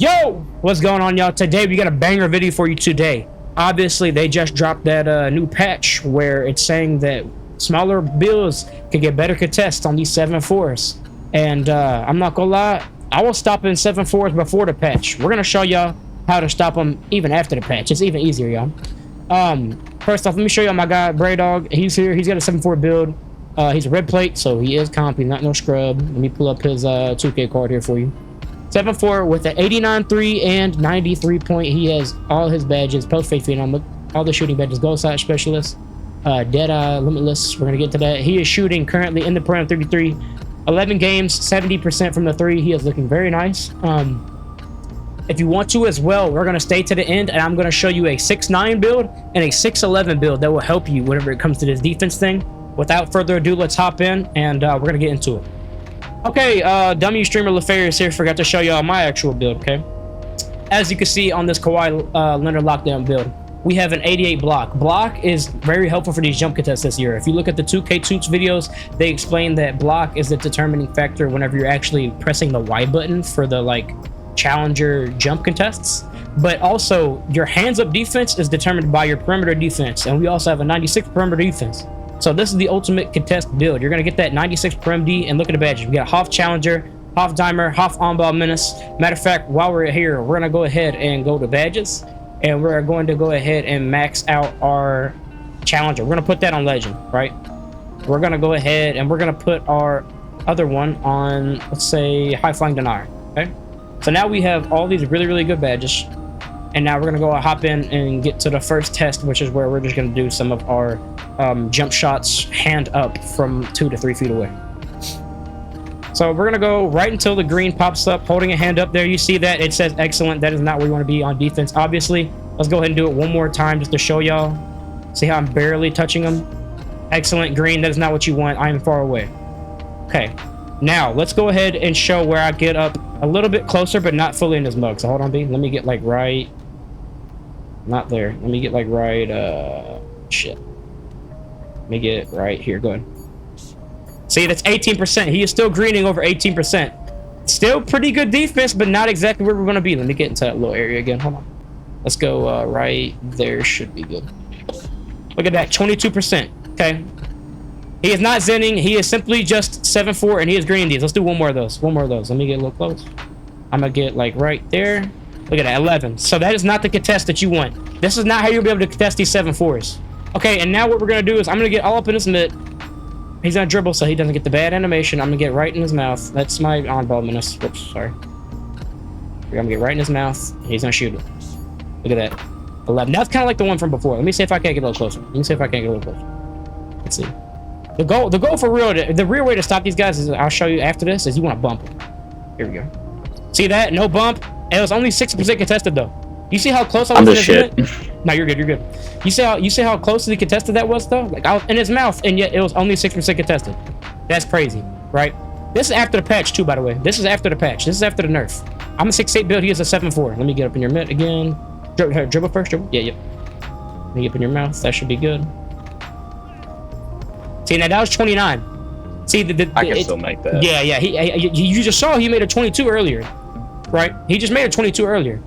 Yo, what's going on, y'all? Today we got a banger video for you today. Obviously, they just dropped that new patch where it's saying that smaller builds can get better contests on these 7'4s. And I'm not gonna lie, I was stopping 7'4s before the patch. We're gonna show y'all how to stop them even after the patch. It's even easier, y'all. First off, let me show y'all my guy Bray Dog. He's here. He's got a 7'4 build. He's a red plate, so he is comp. He's not no scrub. Let me pull up his 2K card here for you. 7'4 with an 89.3 and 93 point. He has all his badges, post fade phenom, all the shooting badges, goal side specialist, Deadeye, limitless. We're gonna get to that. He is shooting currently in the prem 33, 11 games, 70% from the three. He is looking very nice. If you want to as well, we're gonna stay to the end, and I'm gonna show you a 6'9 build and a 6'11 build that will help you whenever it comes to this defense thing. Without further ado, let's hop in and we're gonna get into it. Okay, dummy streamer LaFarius here. Forgot to show y'all my actual build, okay? As you can see on this Kawhi Leonard lockdown build, we have an 88 block. Block is very helpful for these jump contests this year. If you look at the 2K Toots videos, they explain that block is the determining factor whenever you're actually pressing the Y button for the, like, challenger jump contests. But also, your hands-up defense is determined by your perimeter defense, and we also have a 96 perimeter defense. So this is the ultimate contest build. You're going to get that 96 Prem D, and look at the badges. We got Hoff Challenger, Hoff Dimer, Hoff On-Ball Menace. Matter of fact, while we're here, we're going to go ahead and go to badges, and we're going to go ahead and max out our Challenger. We're going to put that on Legend, right? We're going to go ahead, and we're going to put our other one on, let's say, High Flying Denier, okay? So now we have all these really, really good badges, and now we're going to go hop in and get to the first test, which is where we're just going to do some of our jump shots hand up from 2 to 3 feet away. So we're gonna go right until the green pops up, holding a hand up there. You see that it says excellent. That is not where you want to be on defense, obviously. Let's go ahead and do it one more time just to show y'all. See how I'm barely touching them? Excellent. Green, that is not what you want. I am far away. Okay, now let's go ahead and show where I get up a little bit closer, but not fully in his mug. So hold on, B. Let me get like right, not there. Let me get like right, shit. Let me get right here. Go ahead. See, that's 18%. He is still greening over 18%. Still pretty good defense, but not exactly where we're going to be. Let me get into that little area again. Hold on. Let's go right there. Should be good. Look at that. 22%. Okay. He is not zenning. He is simply just 7'4", and he is greening these. Let's do one more of those. One more of those. Let me get a little close. I'm going to get like right there. Look at that. 11. So that is not the contest that you want. This is not how you'll be able to contest these 7'4s. Okay, and now what we're going to do is I'm going to get all up in his mid. He's going to dribble so he doesn't get the bad animation. I'm going to get right in his mouth. That's my on-ball menace. Whoops, sorry. We're going to get right in his mouth. And he's going to shoot it. Look at that. 11. That's kind of like the one from before. Let me see if I can't get a little closer. Let me see if I can't get a little closer. Let's see. The goal for real, the real way to stop these guys is, I'll show you after this, is you want to bump them. Here we go. See that? No bump. It was only 60% contested, though. You see how close I was in his mid? No, you're good. You're good. You see how closely contested that was, though? Like I was in his mouth, and yet it was only 6% contested. That's crazy, right? This is after the patch, too, by the way. This is after the patch. This is after the nerf. I'm a 6'8 build. He is a 7'4. Let me get up in your mid again. Dribble first. Dribble. Yeah, yep. Let me get up in your mouth. That should be good. See, now that was 29. See, I can still make that. Yeah, yeah. You just saw he made a 22 earlier, right? He just made a 22 earlier.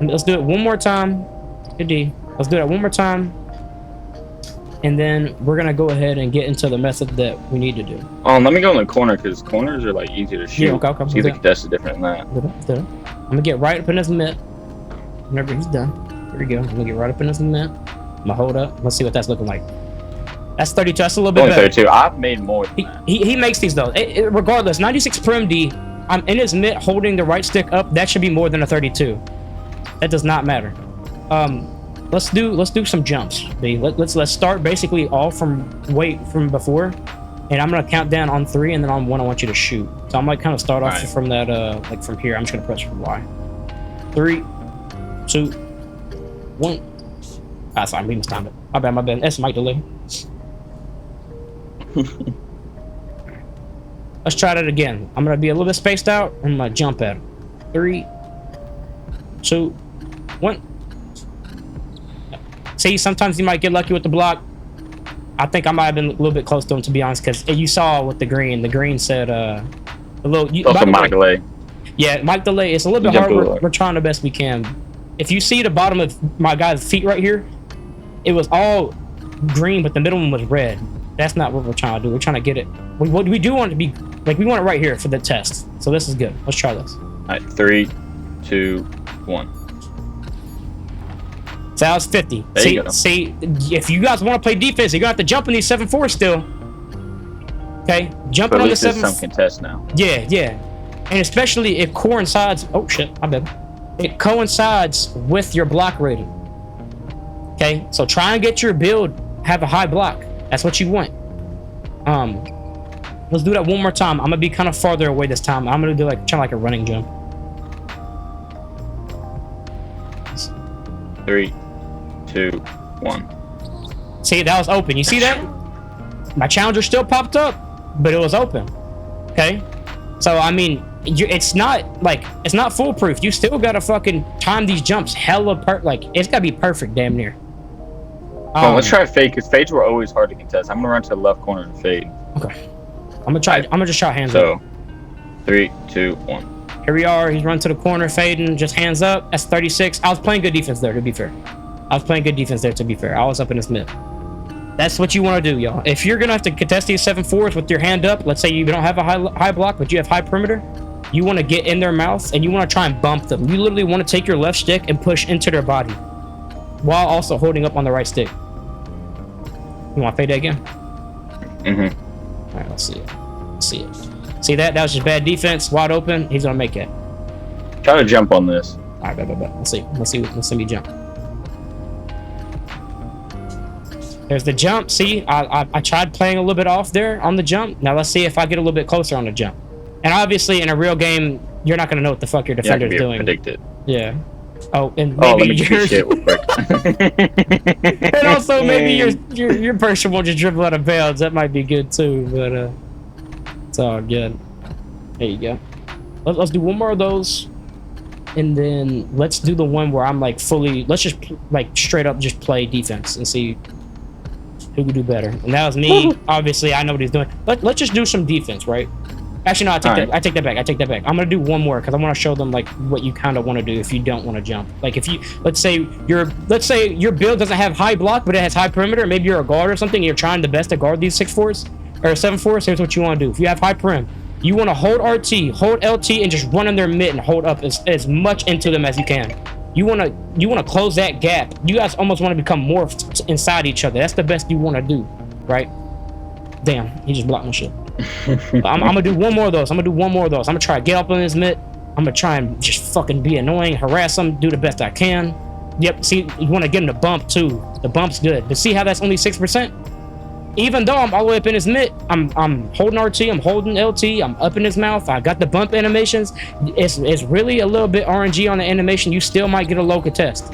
Let's do it one more time. Good D. Let's do that one more time. And then we're going to go ahead and get into the method that we need to do. Let me go in the corner because corners are like easy to shoot. Yeah, okay. So you think that's different than that. I'm going to get right up in his mid. Whenever he's done. Here we go. I'm going to get right up in his mid. I'm going to hold up. Let's see what that's looking like. That's 32. That's a little bit only better. 32. I've made more than that. He makes these, though. Regardless, 96 Prim D, I'm in his mid holding the right stick up. That should be more than a 32. That does not matter. Let's do some jumps, B. Let's start basically all from before, and I'm gonna count down on 3, and then on 1 I want you to shoot. So I'm like kind of start off from that like from here. I'm just gonna press from Y. 3, 2, 1. Ah, sorry, we must time it. My bad. That's my delay. Let's try that again. I'm gonna be a little bit spaced out, and I'm gonna jump at him. 3, 2, 1. See, sometimes you might get lucky with the block. I think I might have been a little bit close to him, to be honest, because you saw with the green. The green said a little. Also, Yeah, mic delay. It's a little bit hard. We're trying the best we can. If you see the bottom of my guy's feet right here, it was all green, but the middle one was red. That's not what we're trying to do. We're trying to get it. We do want it to be like we want it right here for the test. So this is good. Let's try this. All right, 3, 2, 1. So that was 50. See, if you guys want to play defense, you're gonna have to jump in these 7'4s still. Okay, jumping on the 7. Some contest now. Yeah, yeah, and especially if coincides. Oh shit, my bad. It coincides with your block rating. Okay, so try and get your build have a high block. That's what you want. Let's do that one more time. I'm gonna be kind of farther away this time. I'm gonna do like a running jump. 3, 2, 1. See, that was open. You see that? My challenger still popped up, but it was open. Okay, so I mean, it's not foolproof. You still gotta fucking time these jumps hella it's gotta be perfect, damn near. Let's try a fade, because fades were always hard to contest. I'm gonna run to the left corner and fade. Okay, I'm gonna just try hands up. So 3, 2, 1. Here we are. He's run to the corner, fading, just hands up. That's 36. I was playing good defense there, to be fair. I was up in his mid. That's what you want to do, y'all. If you're gonna have to contest these 7'4s with your hand up, let's say you don't have a high block, but you have high perimeter, you want to get in their mouth and you want to try and bump them. You literally want to take your left stick and push into their body while also holding up on the right stick. You want to fade that again? Mm-hmm. All right, let's see it. See that? That was just bad defense. Wide open. He's gonna make it. Try to jump on this. All right, bet. Let's see me jump. There's the jump. See, I tried playing a little bit off there on the jump. Now let's see if I get a little bit closer on the jump. And obviously, in a real game, you're not gonna know what the fuck your defender's doing. Predicted. Yeah. Oh, and maybe shit real quick. And also maybe your person will just dribble out of bounds. That might be good too, but it's all good. There you go. Let's do one more of those, and then let's do the one where I'm like fully. Let's just like straight up just play defense and see who can do better. And that was me. Obviously, I know what he's doing. Let's just do some defense, right? Actually, no, I take that back. I'm gonna do one more because I want to show them like what you kind of want to do if you don't want to jump. Like if you, let's say your build doesn't have high block, but it has high perimeter. Maybe you're a guard or something. And you're trying the best to guard these 6'4s or 7'4s. Here's what you want to do. If you have high perim, you want to hold RT, hold LT, and just run in their mid and hold up as much into them as you can. You want to close that gap. You guys almost want to become morphed inside each other. That's the best you want to do, right? Damn, he just blocked my shit. I'm gonna do one more of those. I'm gonna try to get up on his mid. I'm gonna try and just fucking be annoying, harass him, do the best I can. Yep, see, you want to give him the bump too. The bump's good, but see how that's only 6%? Even though I'm all the way up in his mid, I'm holding RT, I'm holding LT, I'm up in his mouth. I got the bump animations. It's really a little bit RNG on the animation. You still might get a low contest,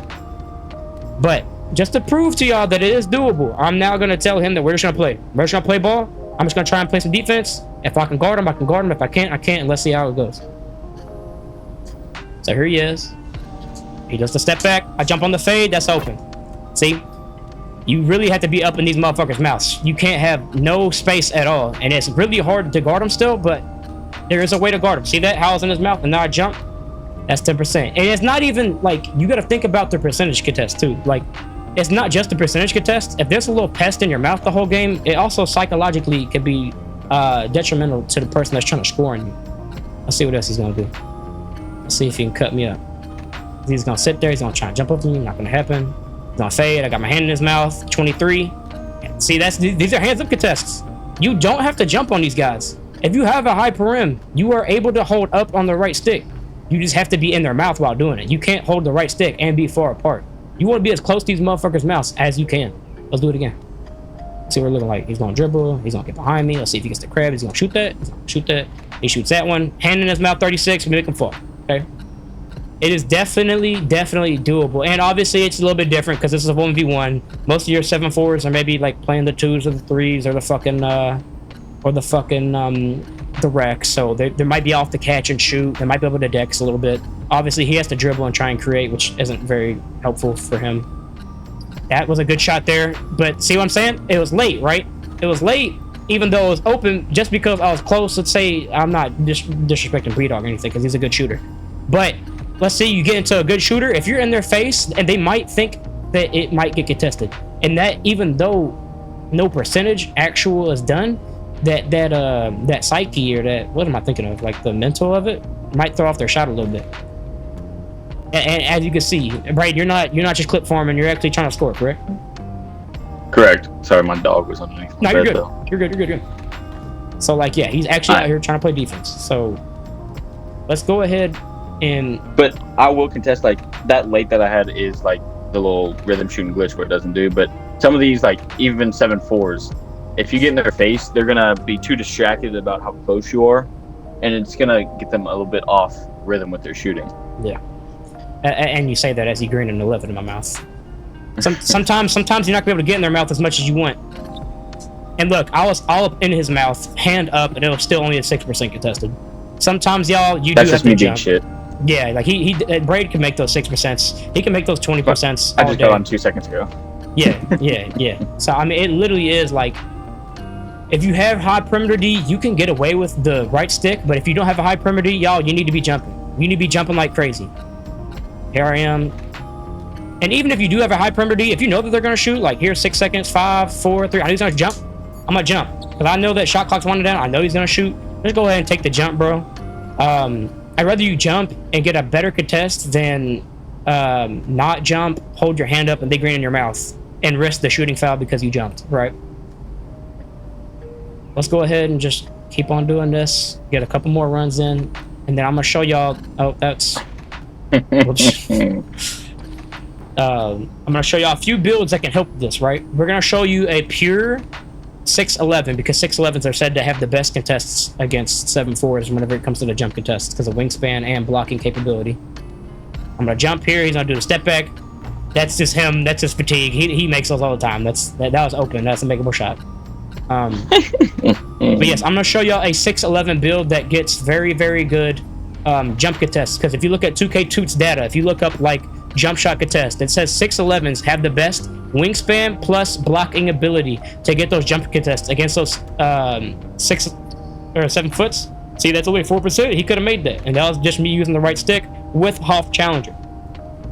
but just to prove to y'all that it is doable, I'm now gonna tell him that we're just gonna play. We're just gonna play ball. I'm just gonna try and play some defense. If I can guard him, I can guard him. If I can't, I can't. And let's see how it goes. So here he is. He does the step back. I jump on the fade. That's open. See? You really have to be up in these motherfuckers' mouths. You can't have no space at all. And it's really hard to guard him still, but there is a way to guard him. See that? How it's in his mouth, and now I jump. That's 10%. And it's not even like, you gotta think about the percentage contest too. Like, it's not just the percentage contest. If there's a little pest in your mouth the whole game, it also psychologically could be detrimental to the person that's trying to score on you. Let's see what else he's gonna do. Let's see if he can cut me up. He's gonna sit there. He's gonna try and jump up to me. Not gonna happen. He's gonna fade. I got my hand in his mouth. 23. See, these are hands up contests. You don't have to jump on these guys. If you have a high perim, you are able to hold up on the right stick. You just have to be in their mouth while doing it. You can't hold the right stick and be far apart. You want to be as close to these motherfuckers' mouths as you can. Let's do it again. See what we're looking like. He's going to dribble. He's going to get behind me. Let's see if he gets the crab. He's going to shoot that. He's going to shoot that. He shoots that one. Hand in his mouth, 36. We make him fall. Okay. It is definitely doable. And obviously, it's a little bit different because this is a 1v1. Most of your 7'4s are maybe like playing the 2s or the 3s or the Rex. So they might be off the catch and shoot. They might be able to dex a little bit. Obviously, he has to dribble and try and create, which isn't very helpful for him. That was a good shot there. But see what I'm saying? It was late, right? It was late. even though it was open, just because I was close, let's say, I'm not disrespecting Breedog or anything, because he's a good shooter. But let's say you get into a good shooter, if you're in their face, and they might think that it might get contested. And that, even though no percentage actual is done, that psyche, or that, what am I thinking of? Like the mental of it might throw off their shot a little bit. And as you can see, right, you're not just clip farming, you're actually trying to score, correct? Correct. Sorry, my dog was underneath. No, you're good. You're good. So like, yeah, he's actually out here trying to play defense. So let's go ahead and. But I will contest, like, that late that I had is like the little rhythm shooting glitch where it doesn't do. But some of these, like even 7'4s, if you get in their face, they're gonna be too distracted about how close you are, and it's gonna get them a little bit off rhythm with their shooting. Yeah. And you say that as you grin an 11 in my mouth. Sometimes you're not gonna be able to get in their mouth as much as you want. And look, I was all up in his mouth, hand up, and it was still only a 6% contested. Sometimes, y'all, you do have to jump. Shit. Yeah, like Braid can make those 6%. He can make those 20%. I just got on 2 seconds ago. Yeah. So I mean, it literally is like, if you have high perimeter D, you can get away with the right stick. But if you don't have a high perimeter D, y'all, you need to be jumping. You need to be jumping like crazy. Here I am. And even if you do have a high perimeter D, if you know that they're going to shoot, like here's 6 seconds, 5, 4, 3, I know he's going to jump. I'm going to jump. Because I know that shot clock's winding down. I know he's going to shoot. Just go ahead and take the jump, bro. I'd rather you jump and get a better contest than not jump, hold your hand up, and they green in your mouth, and risk the shooting foul because you jumped, right? Let's go ahead and just keep on doing this. Get a couple more runs in, and then I'm going to show y'all. Oh, that's... I'm gonna show y'all a few builds that can help this, right? We're gonna show you a pure 6'11", because 6'11s are said to have the best contests against 7'4s whenever it comes to the jump contests, because of wingspan and blocking capability. I'm gonna jump here. He's gonna do the step back. That's just him. That's his fatigue. He makes those all the time. That was open. That's a makeable shot. But yes, I'm gonna show y'all a 6'11 build that gets very, very good jump contests, because if you look at 2K Toots data, if you look up like jump shot contest, it says 6'11s have the best wingspan plus blocking ability to get those jump contests against those 6 or 7 foots. See, that's only 4%. He could have made that, and that was just me using the right stick with Hoff Challenger.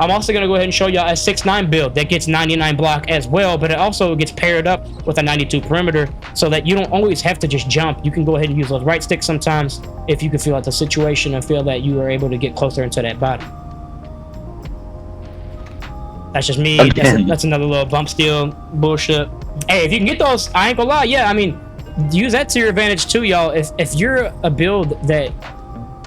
I'm also going to go ahead and show y'all a 6'9 build that gets 99 block as well, but it also gets paired up with a 92 perimeter, so that you don't always have to just jump. You can go ahead and use those right sticks sometimes if you can feel out the situation and feel that you are able to get closer into that body. That's just me. That's another little bump steal bullshit. Hey, if you can get those, I ain't gonna lie. Yeah, I mean, use that to your advantage too, y'all. If you're a build that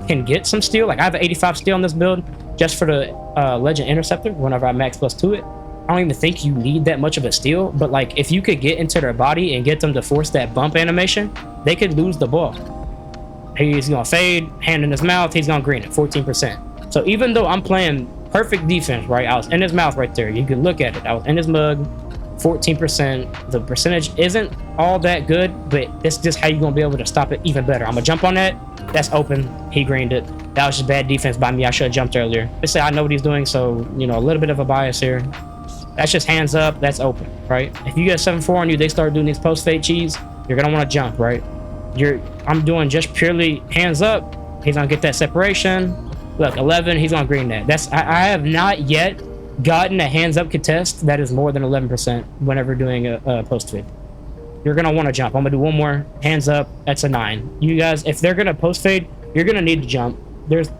can get some steal, like I have an 85 steal on this build just for the Legend Interceptor whenever I max +2 it. I don't even think you need that much of a steal, but like if you could get into their body and get them to force that bump animation, they could lose the ball. He's gonna fade, hand in his mouth, he's gonna green it, 14%. So even though I'm playing perfect defense, right? I was in his mouth right there. You can look at it. I was in his mug, 14%. The percentage isn't all that good, but it's just how you're going to be able to stop it even better. I'm going to jump on that. That's open. He greened it. That was just bad defense by me. I should have jumped earlier. Let's say I know what he's doing, so, you know, a little bit of a bias here. That's just hands up. That's open, right? If you get a 7'4 on you, they start doing these post-fade cheese, you're going to want to jump, right? I'm doing just purely hands up. He's going to get that separation. Look, 11, he's on green that. I have not yet gotten a hands-up contest that is more than 11% whenever doing a post-fade. You're going to want to jump. I'm going to do one more. Hands up. That's a 9. You guys, if they're going to post-fade, you're going to need to jump.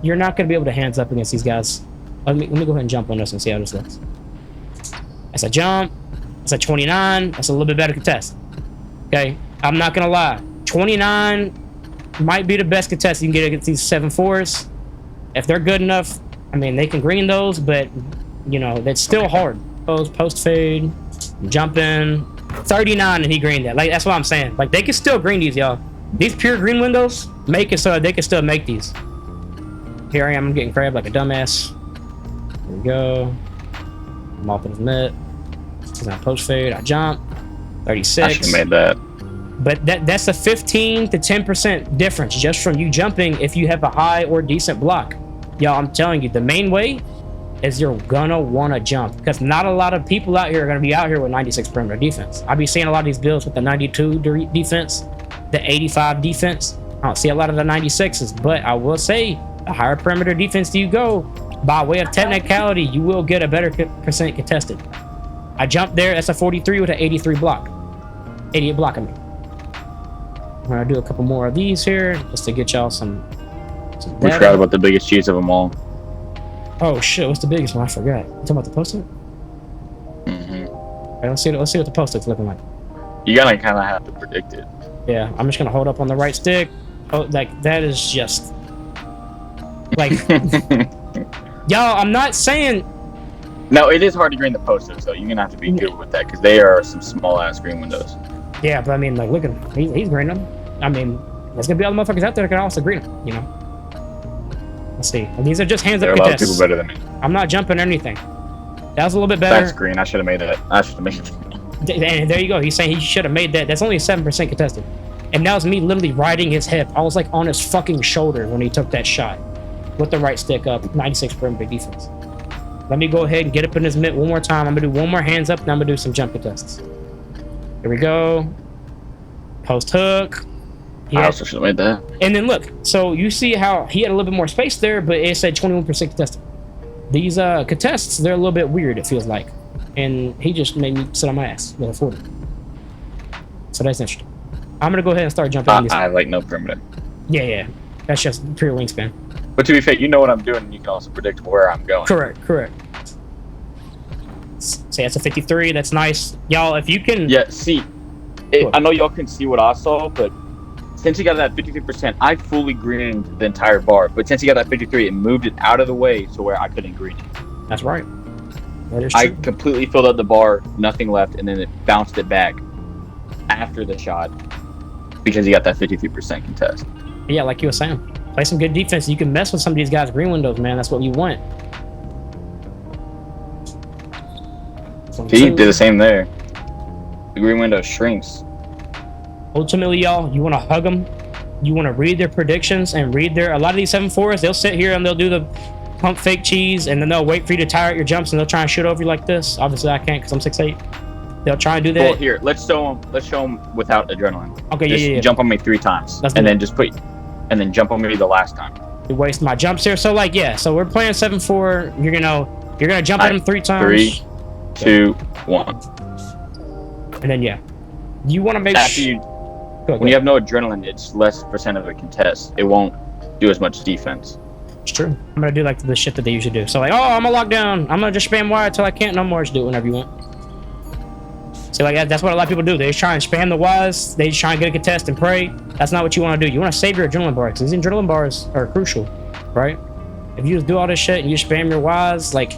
You're not going to be able to hands up against these guys. Let me go ahead and jump on this and see how this looks. That's a jump. That's a 29. That's a little bit better contest. Okay? I'm not going to lie. 29 might be the best contest you can get against these 7'4s. If they're good enough, I mean, they can green those, but, you know, that's still hard. Post fade, jumping, 39, and he greened that. Like, that's what I'm saying. Like, they can still green these, y'all. These pure green windows make it so they can still make these. Here I am, I'm getting crabbed like a dumbass. Here we go. I'm off in his mitt. He's on post fade, I jump. 36. I should have made that. But that's a 15 to 10% difference just from you jumping if you have a high or decent block. Y'all, I'm telling you, the main way is you're gonna want to jump, because not a lot of people out here are gonna be out here with 96 perimeter defense. I'll be seeing a lot of these builds with the 92 defense, the 85 defense. I don't see a lot of the 96s, but I will say the higher perimeter defense you go, by way of technicality, you will get a better percent contested. I jumped there. That's a 43 with an 83 block. 88 block, I mean. I'm gonna do a couple more of these here just to get y'all some we forgot about the biggest cheese of them all. Oh shit, what's the biggest one? I forgot. You talking about the post-it? All right, let's see what the post-it's looking like. You gotta kind of have to predict it. Yeah, I'm just gonna hold up on the right stick. Oh, like that is just like y'all. I'm not saying. No, it is hard to green the post-its, so you're gonna have to be good with that because they are some small-ass green windows. Yeah, but I mean, like, look at him. He's greening them. I mean, there's gonna be other motherfuckers out there that can also green them. You know. Let's see. And these are just hands up contests. There are a lot of people better than me. I'm not jumping or anything. That was a little bit better. That's green. I should have made that. I should have made it. And there you go. He's saying he should have made that. That's only 7% contested. And that was me literally riding his hip. I was like on his fucking shoulder when he took that shot with the right stick up. 96 perimeter defense. Let me go ahead and get up in his mitt one more time. I'm gonna do one more hands up, and I'm gonna do some jump contests. Here we go. Post hook. I also should have made that. And then look, so you see how he had a little bit more space there, but it said 21% contested. These contests, they're a little bit weird, it feels like. And he just made me sit on my ass with a 40. So that's interesting. I'm gonna go ahead and start jumping on these. I like no perimeter. Yeah. That's just pure wingspan. But to be fair, you know what I'm doing, and you can also predict where I'm going. Correct. See, that's a 53. That's nice. Y'all, if you can... Yeah, see, I know y'all can see what I saw, but since he got that 53%, I fully greened the entire bar. But since he got that 53, it moved it out of the way to where I couldn't green it. That's right. That is true. I completely filled up the bar, nothing left, and then it bounced it back after the shot because he got that 53% contest. Yeah, like you were saying. Play some good defense. You can mess with some of these guys' green windows, man. That's what you want. He did the same there. The green window shrinks. Ultimately, y'all, you want to hug them. You want to read their predictions and read a lot of these 7'4s, they'll sit here and they'll do the pump fake cheese, and then they'll wait for you to tire out your jumps, and they'll try and shoot over you like this. Obviously, I can't because I'm 6'8". They'll try and do that. Well, here, let's show them without adrenaline. Okay, just jump on me 3 times, and then then jump on me the last time. You waste my jumps here. So like, yeah. So we're playing 7'4". You're gonna jump at him 3 times. 3, 2, 1. And then yeah, you want to make sure when you have no adrenaline, it's less % of a contest. It won't do as much defense. It's true. I'm gonna do like the shit that they usually do. So like, oh, I'm gonna lock down. I'm gonna just spam wire until I can't no more. Just do it whenever you want. So like that's what a lot of people do. They just try and spam the wires. They just try and get a contest and pray. That's not what you want to do. You want to save your adrenaline bars because these adrenaline bars are crucial, right? If you just do all this shit and you spam your wires, like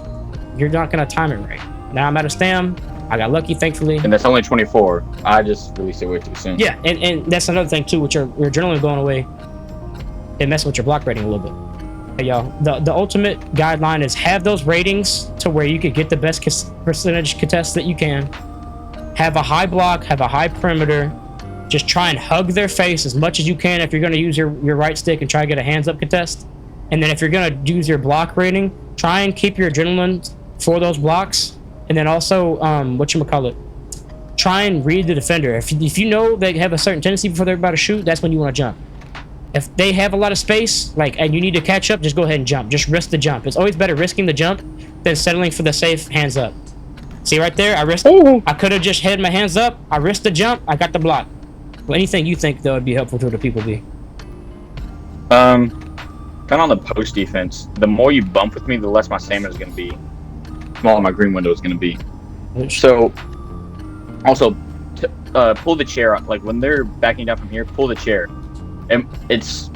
you're not gonna time it right. Now I'm out of stam. I got lucky, thankfully. And that's only 24. I just released it way too soon. Yeah, and that's another thing too, with your adrenaline going away. It messes with your block rating a little bit. Hey, y'all, the ultimate guideline is have those ratings to where you could get the best percentage contests that you can. Have a high block, have a high perimeter. Just try and hug their face as much as you can if you're going to use your right stick and try to get a hands up contest. And then if you're going to use your block rating, try and keep your adrenaline for those blocks. And then also, try and read the defender. If you know they have a certain tendency before they're about to shoot, that's when you want to jump. If they have a lot of space, and you need to catch up, just go ahead and jump. Just risk the jump. It's always better risking the jump than settling for the safe hands up. See right there? I could have just had my hands up. I risked the jump. I got the block. Well, anything you think that would be helpful to the people be? Kind of on the post defense. The more you bump with me, the less my stamina is going to be. The smaller my green window is going to be. So, also, pull the chair up. Like when they're backing down from here, pull the chair. And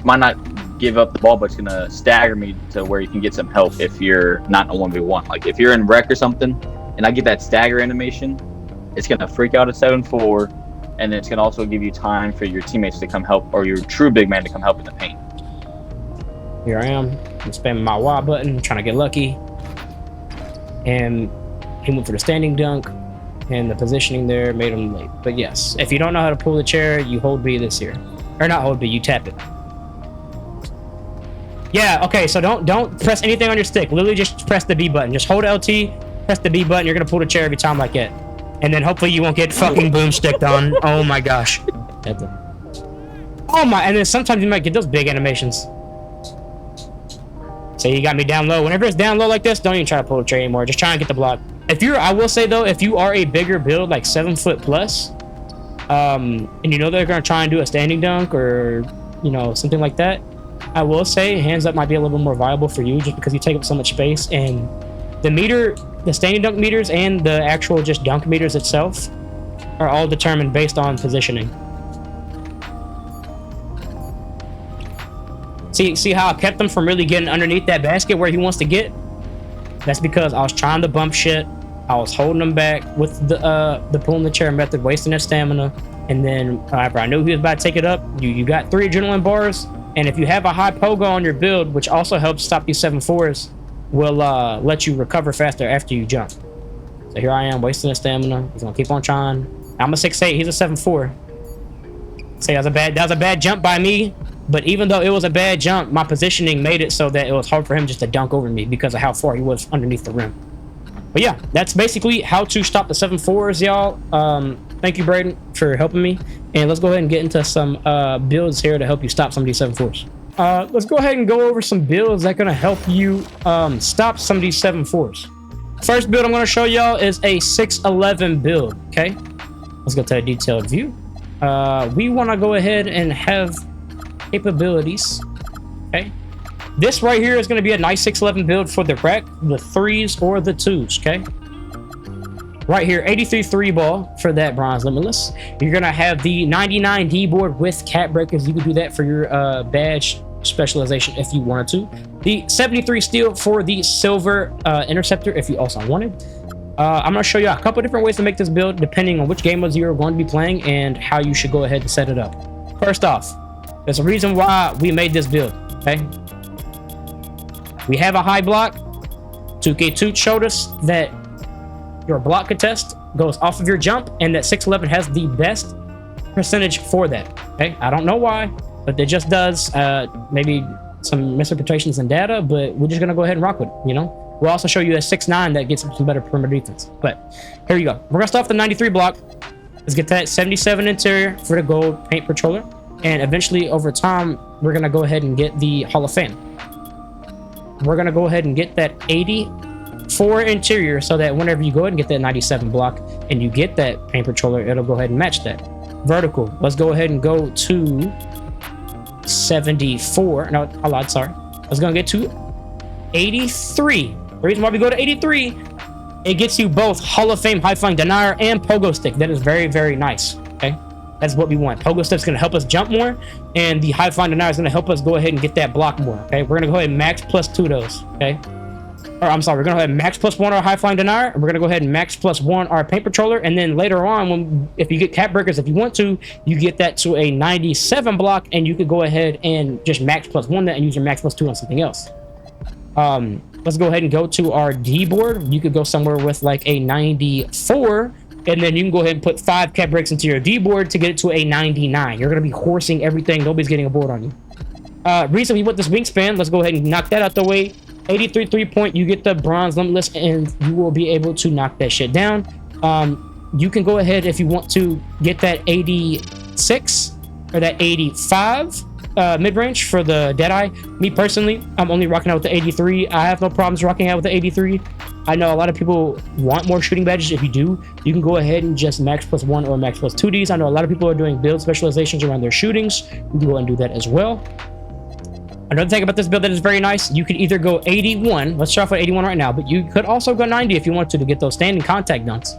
might not give up the ball, but it's going to stagger me to where you can get some help if you're not in a 1v1. Like if you're in wreck or something, and I get that stagger animation, it's going to freak out at 7'4", and then it's going to also give you time for your teammates to come help, or your true big man to come help in the paint. Here I am. I'm spamming my Y button, trying to get lucky. And he went for the standing dunk, and the positioning there made him late. But yes, if you don't know how to pull the chair, you hold B this year. Or not hold B, you tap it. Yeah, okay, so don't press anything on your stick. Literally just press the B button. Just hold LT, press the B button, you're gonna pull the chair every time like that. And then hopefully you won't get fucking boomsticked on. Oh my gosh. Oh my, and then sometimes you might get those big animations. So you got me down low. Whenever it's down low like this, don't even try to pull the trigger anymore. Just try and get the block. If you're, I will say though, if you are a bigger build, like 7 foot plus, and you know they're gonna try and do a standing dunk or, you know, something like that, I will say hands up might be a little bit more viable for you just because you take up so much space, and the meter, the standing dunk meters and the actual just dunk meters itself are all determined based on positioning. See how I kept him from really getting underneath that basket where he wants to get? That's because I was trying to bump shit. I was holding him back with the pulling the chair method, wasting his stamina. And then whenever I knew he was about to take it up, you got 3 adrenaline bars. And if you have a high pogo on your build, which also helps stop these 7'4s, will let you recover faster after you jump. So here I am wasting his stamina. He's gonna keep on trying. I'm a 6'8", he's a 7'4". So that was a bad jump by me. But even though it was a bad jump, my positioning made it so that it was hard for him just to dunk over me because of how far he was underneath the rim. But yeah, that's basically how to stop the 7'4s, y'all. Thank you, Braden, for helping me. And let's go ahead and get into some builds here to help you stop some of these 7'4s. Let's go ahead and go over some builds that are going to help you stop some of these 7'4s. First build I'm going to show y'all is a 6'11 build, okay? Let's go to a detailed view. We want to go ahead and have capabilities, okay? This right here is going to be a nice 6'11 build for the rec, the 3s or the 2s, okay? Right here, 83 3 ball for that bronze limitless. You're going to have the 99 D board with cap breakers. You can do that for your badge specialization if you wanted to. The 73 steel for the silver interceptor if you also wanted. I'm going to show you a couple different ways to make this build depending on which game modes you're going to be playing and how you should go ahead and set it up. First off, there's a reason why we made this build, okay? We have a high block. 2K2 showed us that your block contest goes off of your jump and that 6'11 has the best percentage for that, okay? I don't know why, but it just does. Maybe some misinterpretations in data, but we're just going to go ahead and rock with it, you know? We'll also show you a 6'9 that gets some better perimeter defense. But here you go. We're going to start off the 93 block. Let's get that 77 interior for the gold paint patroller. And eventually, over time, we're going to go ahead and get the Hall of Fame. We're going to go ahead and get that 84 interior so that whenever you go ahead and get that 97 block and you get that paint patroller, it'll go ahead and match that. Vertical. Let's go ahead and go to 74. No, I lied, sorry. Let's go and get to 83. The reason why we go to 83, it gets you both Hall of Fame high flying denier and pogo stick. That is very, very nice, okay? That's what we want. Pogo stick's going to help us jump more, and the high flying denier is going to help us go ahead and get that block more, okay? We're going to go ahead and max +2 those, okay? Or I'm sorry, we're going to go ahead and max +1 our high flying denier, and we're going to go ahead and max +1 our paint patroller, and then later on, if you get cap breakers, if you want to, you get that to a 97 block, and you could go ahead and just max +1 that and use your max +2 on something else. Let's go ahead and go to our D board. You could go somewhere with like a 94, and then you can go ahead and put 5 cap breaks into your D board to get it to a 99. You're going to be horsing everything. Nobody's getting a board on you. Reason we want this wingspan, let's go ahead and knock that out the way. 83 3-point, you get the bronze limitless, and you will be able to knock that shit down. You can go ahead if you want to get that 86 or that 85 mid-range for the Deadeye. Me personally, I'm only rocking out with the 83. I have no problems rocking out with the 83. I know a lot of people want more shooting badges. If you do, you can go ahead and just max +1 or max +2Ds. I know a lot of people are doing build specializations around their shootings. You can go ahead and do that as well. Another thing about this build that is very nice, you could either go 81. Let's start off with 81 right now, but you could also go 90 if you want to get those standing contact dunks.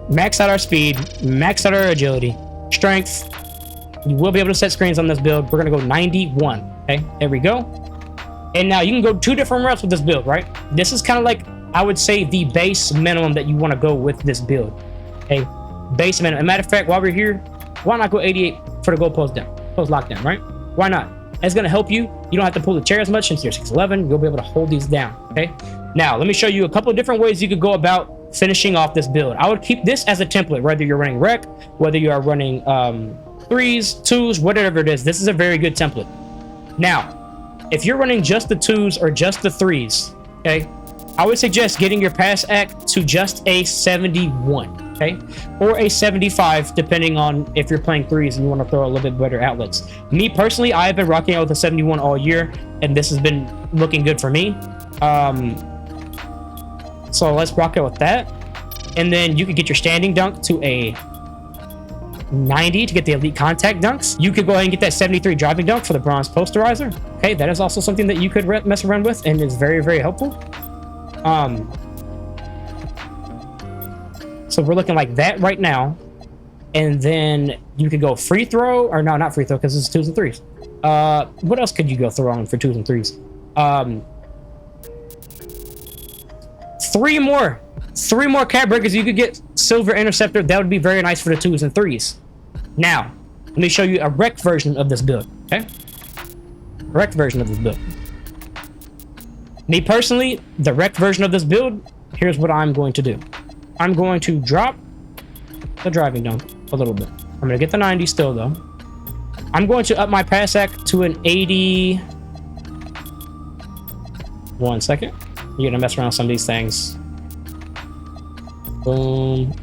Max out our speed, max out our agility, strength. You will be able to set screens on this build. We're going to go 91. Okay, there we go. And now you can go 2 different routes with this build, right? This is kind of like, I would say, the base minimum that you want to go with this build. Okay, base minimum. As a matter of fact, while we're here, why not go 88 for the goal post down, post lockdown, right? Why not? It's going to help you. You don't have to pull the chair as much since you're 6'11. You'll be able to hold these down, okay? Now, let me show you a couple of different ways you could go about finishing off this build. I would keep this as a template, whether you're running rec, whether you are running 3s, 2s, whatever it is. This is a very good template. Now, if you're running just the 2s or just the 3s, okay, I would suggest getting your pass act to just a 71, okay, or a 75, depending on if you're playing threes and you want to throw a little bit better outlets. Me personally, I've been rocking out with a 71 all year, and this has been looking good for me. So let's rock out with that. And then you could get your standing dunk to a 90 to get the elite contact dunks. You could go ahead and get that 73 driving dunk for the bronze posterizer. Okay, that is also something that you could mess around with and is very, very helpful. So we're looking like that right now. And then you could go free throw, or no, not free throw, because it's 2s and 3s. What else could you go throw on for 2s and 3s? Three more cap breakers. You could get silver interceptor. That would be very nice for the 2s and 3s. Now, let me show you a rec version of this build. Okay, rec version of this build. Me personally, the rec version of this build, here's what I'm going to do. I'm going to drop the driving dunk a little bit. I'm going to get the 90 still, though. I'm going to up my pass act to an 80. 1 second. You're going to mess around with some of these things. Boom.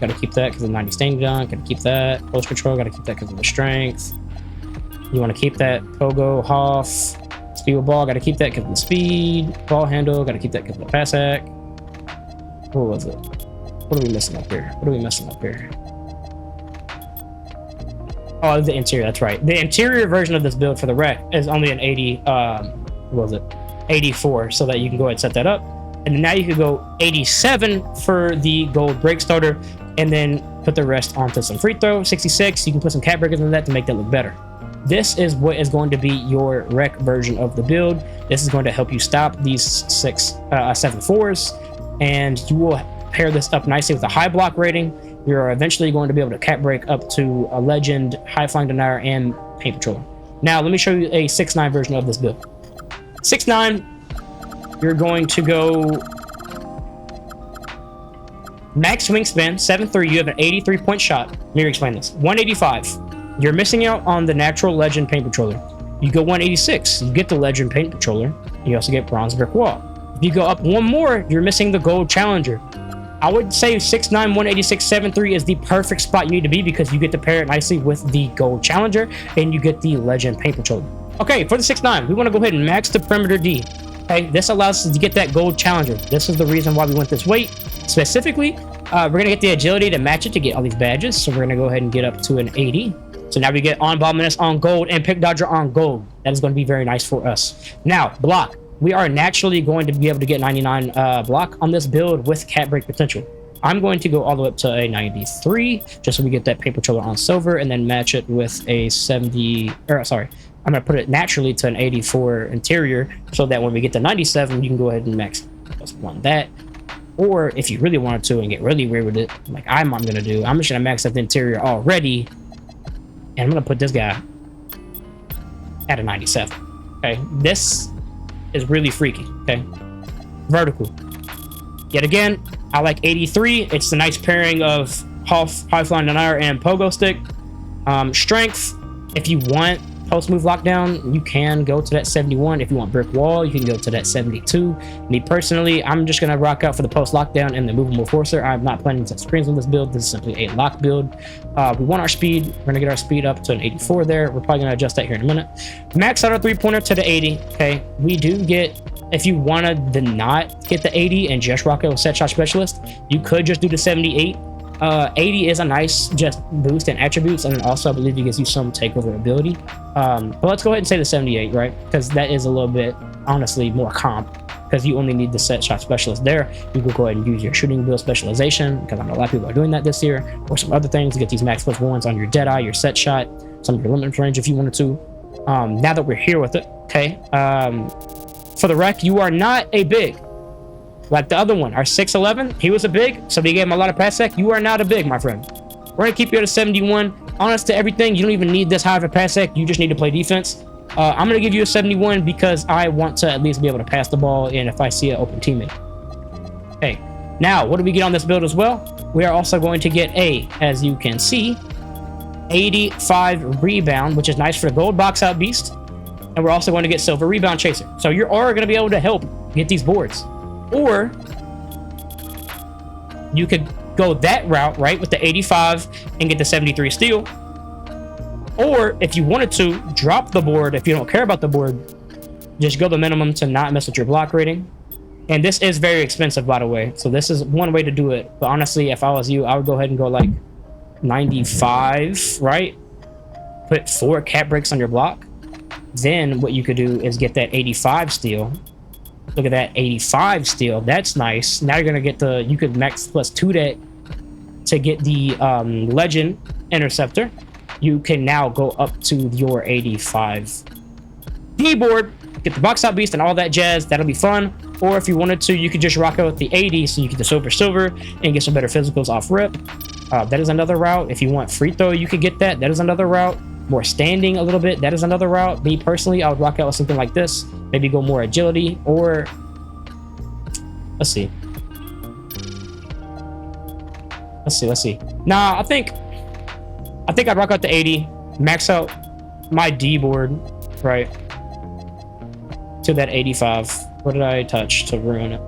Got to keep that because of the 90 standing dunk. Got to keep that. Post control. Got to keep that because of the strength. You want to keep that pogo, Hoff. Speed with ball. Got to keep that because of the speed. Ball handle. Got to keep that because of the pass act. What was it? What are we missing up here? What are we missing up here? Oh, the interior. That's right. The interior version of this build for the rec is only an 80. What was it? 84. So that you can go ahead and set that up. And now you could go 87 for the gold break starter, and then put the rest onto some free throw. 66. You can put some cap breakers in that to make that look better. This is what is going to be your rec version of the build. This is going to help you stop these 7'4s, and you will pair this up nicely with a high block rating. You're eventually going to be able to cap break up to a legend, high flying denier, and paint patroller. Now, let me show you a 6'9 version of this build. 6'9, you're going to go max wingspan, 7'3". You have an 83-point shot. Let me explain this. 185. You're missing out on the natural legend paint patroller. You go 186. You get the legend paint patroller. You also get bronze brick wall. If you go up one more, you're missing the gold challenger. I would say 6'9", 186, 7'3" is the perfect spot you need to be, because you get to pair it nicely with the gold challenger and you get the legend paint patroller. Okay, for the 6'9", we want to go ahead and max the perimeter D. Okay, this allows us to get that gold challenger. This is the reason why we went this weight. Specifically, we're going to get the agility to match it to get all these badges. So we're going to go ahead and get up to an 80. So now we get on-ball menace on gold and pick dodger on gold. That is going to be very nice for us. Now, block. We are naturally going to be able to get 99 block on this build with cap break potential. I'm going to go all the way up to a 93, just so we get that paint patroller on silver, and then match it with a 70, or sorry, I'm going to put it naturally to an 84 interior, so that when we get to 97, you can go ahead and max +1 that. Or if you really wanted to and get really weird with it, like I'm going to do, I'm just going to max out the interior already, and I'm going to put this guy at a 97. Okay, this is really freaky. Okay, vertical. Yet again, I like 83. It's a nice pairing of high flying denier and pogo stick. Strength, if you want post move lockdown, you can go to that 71. If you want brick wall, you can go to that 72. Me personally, I'm just gonna rock out for the post lockdown and the movable forcer. I'm not planning to set screens on this build. This is simply a lock build. We want our speed. We're gonna get our speed up to an 84 there. We're probably gonna adjust that here in a minute. Max out our 3-pointer to the 80. Okay, we do get, if you want to not get the 80 and just rock out with set shot specialist, you could just do the 78. 80 is a nice just boost in attributes, and then also I believe it gives you some takeover ability. But let's go ahead and say the 78, right? Because that is a little bit, honestly, more comp, because you only need the set shot specialist there. You could go ahead and use your shooting build specialization, because I know a lot of people are doing that this year, or some other things to get these max +1s on your Deadeye, your set shot, some of your limit range if you wanted to. Now that we're here with it, okay, for the rec, you are not a big. Like the other one, our 6'11", he was a big, so they gave him a lot of pass sec. You are not a big, my friend. We're gonna keep you at a 71. Honest to everything, you don't even need this high of a pass sec. You just need to play defense. I'm gonna give you a 71 because I want to at least be able to pass the ball in if I see an open teammate. Okay, now what do we get on this build as well? We are also going to get a, as you can see, 85 rebound, which is nice for the gold box out beast. And we're also going to get silver rebound chaser. So you're all going to be able to help get these boards. Or you could go that route, right, with the 85 and get the 73 steel. Or if you wanted to drop the board, if you don't care about the board, just go the minimum to not mess with your block rating. And this is very expensive, by the way. So this is one way to do it. But honestly, if I was you, I would go ahead and go like 95, right? Put 4 cap breaks on your block. Then what you could do is get that 85 steel. Look at that 85 steel. That's nice. Now you're gonna get the, you could max +2 that to get the legend interceptor. You can now go up to your 85 keyboard, get the box out beast and all that jazz. That'll be fun. Or if you wanted to, you could just rock out with the 80, so you get the silver and get some better physicals off rip. That is another route. If you want free throw, you could get that. That is another route. More standing a little bit, that is another route. Me personally, I would rock out with something like this. Maybe go more agility, or let's see. Nah, I think I'd rock out the 80, max out my D board, right, to that 85. What did I touch to ruin it?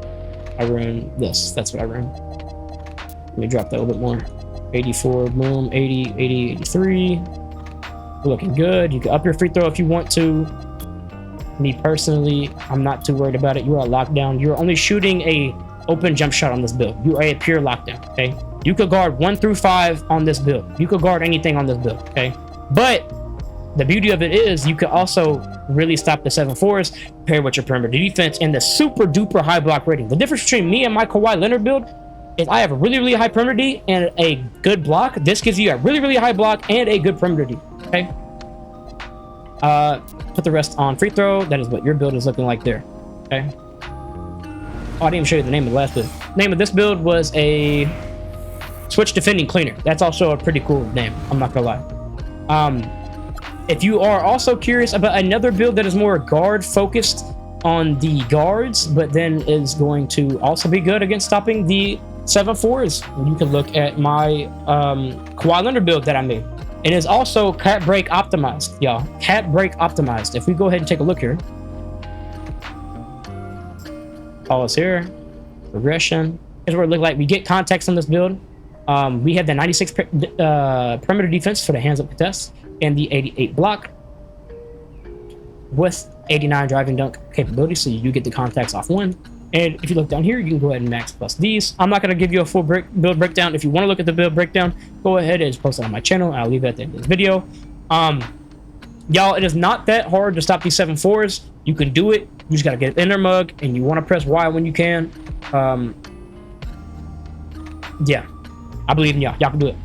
I ruined this. That's what I ruined. Let me drop that a little bit more. 84, boom, 80, 80, 83. Looking good. You can up your free throw if you want to. Me personally, I'm not too worried about it. You are locked down. You're only shooting a open jump shot on this build. You are a pure lockdown, okay? You could guard 1 through 5 on this build. You could guard anything on this build, okay? But the beauty of it is you could also really stop the 7'4s paired with your perimeter defense and the super duper high block rating. The difference between me and my Kawhi Leonard build is I have a really, really high perimeter D and a good block. This gives you a really, really high block and a good perimeter D. Okay. Put the rest on free throw. That is what your build is looking like there. Okay. Oh, I didn't even show you the name of the last build. Name of this build was a switch defending cleaner. That's also a pretty cool name. I'm not gonna lie. If you are also curious about another build that is more guard focused on the guards, but then is going to also be good against stopping the 7'4s, you can look at my Kawhi Leonard build that I made. It is also cap break optimized, y'all. Cap break optimized. If we go ahead and take a look here. Pause here. Progression. Here's what it look like. We get context on this build. We have the 96 perimeter defense for the hands up contest and the 88 block with 89 driving dunk capability, so you get the contacts off one. And if you look down here, you can go ahead and max plus these. I'm not going to give you a full build breakdown. If you want to look at the build breakdown, go ahead and just post it on my channel. I'll leave it at the end of this video. Y'all, it is not that hard to stop these 7'4s. You can do it. You just got to get in their mug, and you want to press Y when you can. Yeah, I believe in y'all. Y'all can do it.